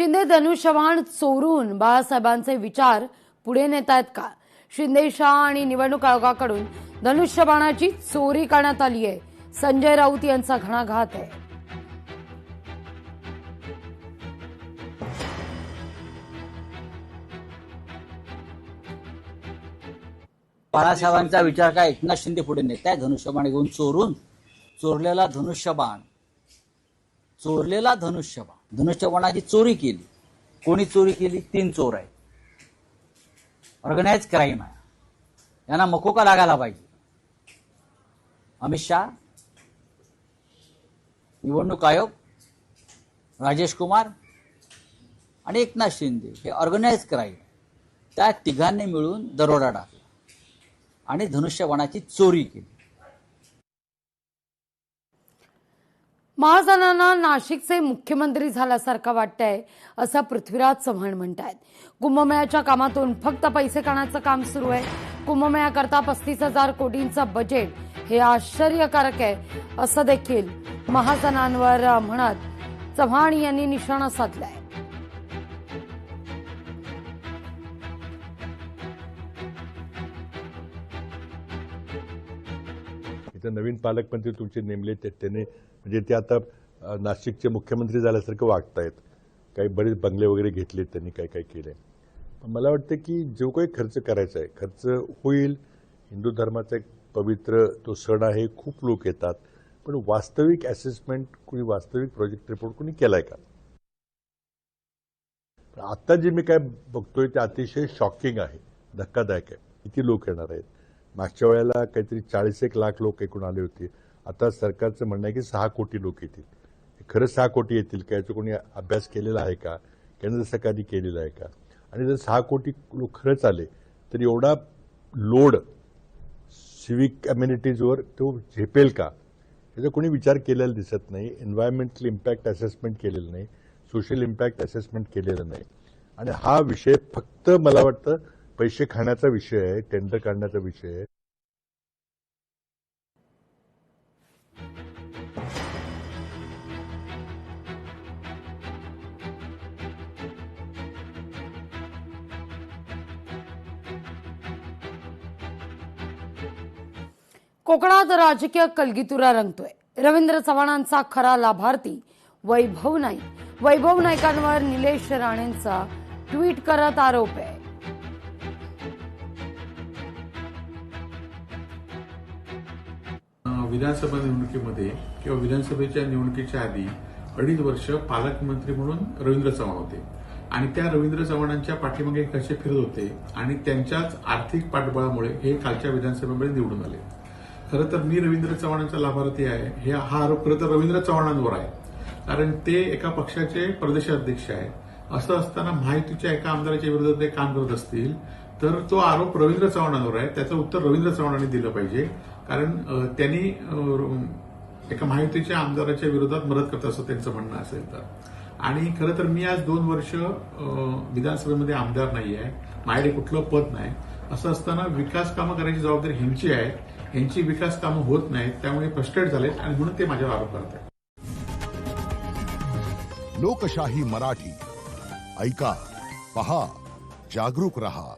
शिंदे धनुष्यबाण चोरून बाळासाहेबांचे विचार पुढे नेतायत का? शिंदे शहा आणि निवडणूक आयोगाकडून धनुष्यबाणाची चोरी करण्यात आली आहे. संजय राऊत यांचा घणाघात आहे. बाळासाहेबांचा विचार काय एकनाथ शिंदे पुढे नेताय? धनुष्यबाण घेऊन चोरलेला धनुष्यबाणाची चोरी केली. कोणी चोरी केली? 3 चोर आहेत. ऑर्गनाइज क्राईम आहे. यांना मकोका लागायला पाहिजे. अमित शहा, निवडणूक आयोग, राजेश कुमार आणि एकनाथ शिंदे हे ऑर्गनाइज क्राईम. त्या तिघांनी मिळून दरोडा टाकला आणि धनुष्यबाणाची चोरी केली. महाजनांना नाशिकचे मुख्यमंत्री झाल्यासारखं वाटतंय असं पृथ्वीराज चव्हाण म्हणतायत. कुंभमेळ्याच्या कामातून फक्त पैसे काढण्याचं काम सुरू आहे. कुंभमेळ्याकरता 35,000 कोटींचं बजेट हे आश्चर्यकारक आहे असं देखील महाजनांवर म्हणत चव्हाण यांनी निशाणा साधलाय. नवीन पालकमंत्री तुमचे नेमले त्याने म्हणजे ते आता नाशिकचे मुख्यमंत्री झाल्यासारखं वागतायत. काही बरेच बंगले वगैरे घेतलेत त्यांनी, काय काय केलंय. मला वाटतं की जो काही खर्च करायचा आहे खर्च होईल. हिंदू धर्माचा एक पवित्र तो सण आहे. खूप लोक येतात. पण वास्तविक असेसमेंट कुणी, वास्तविक प्रोजेक्ट रिपोर्ट कुणी केलाय का? आता जे मी काय बघतोय ते अतिशय शॉकिंग आहे, धक्कादायक आहे. किती लोक येणार आहेत? मागच्या वेळेला काहीतरी 40 लाख लोक एकूण आले होते. आता सरकारचं म्हणणं आहे की 6 कोटी लोक येतील. खरं 6 कोटी येतील का? याचा कोणी अभ्यास केलेला आहे का? केंद्र सरकारने केलेला आहे का? आणि जर 6 कोटी लोक खरंच आले तर एवढा लोड सिव्हिक अम्युनिटीजवर तो झेपेल का? याचा कोणी विचार केलेला दिसत नाही. एन्व्हायरमेंटल इम्पॅक्ट असेसमेंट केलेलं नाही. सोशल इम्पॅक्ट असेसमेंट केलेलं नाही. आणि हा विषय फक्त मला वाटतं पैसे खाण्याचा विषय आहे, टेंडर काढण्याचा विषय आहे. कोकणात राजकीय कलगीतुरा रंगतोय. रवींद्र चव्हाणांचा खरा लाभार्थी वैभव नाईक. वैभव नाईकांवर निलेश राणेंचा ट्विट करत आरोप आहे. विधानसभा निवडणुकीमध्ये किंवा विधानसभेच्या निवडणुकीच्या आधी 2.5 वर्ष पालकमंत्री म्हणून रवींद्र चव्हाण होते आणि त्या रवींद्र चव्हाणांच्या पाठीमागे कसे फिरत होते आणि त्यांच्याच आर्थिक पाठबळामुळे हे कालच्या विधानसभेमध्ये निवडून आले. खरं तर मी रवींद्र चव्हाणांचा लाभार्थी आहे हा आरोप खरं तर रवींद्र चव्हाणांवर आहे. कारण ते एका पक्षाचे प्रदेशाध्यक्ष आहेत. असं असताना महायुतीच्या एका आमदाराच्या विरोधात ते काम करत असतील तर तो आरोप रवींद्र चव्हाणांवर आहे. त्याचं उत्तर रवींद्र चव्हाणांनी दिलं पाहिजे. कारण त्यांनी एका महायुतीच्या आमदाराच्या विरोधात मदत करत असं त्यांचं म्हणणं असेल तर. आणि खरं तर मी आज 2 वर्ष विधानसभेमध्ये आमदार नाही आहे. माझ्याकडे कुठलं पद नाही. असं असताना विकास कामं करायची जबाबदारी ह्यांची आहे. ह्यांची विकास कामं होत नाहीत. त्यामुळे फ्रस्ट्रेट झालेत आणि म्हणून ते माझ्यावर आरोप करत आहेत. लोकशाही मराठी ऐका, पहा, जागरूक रहा.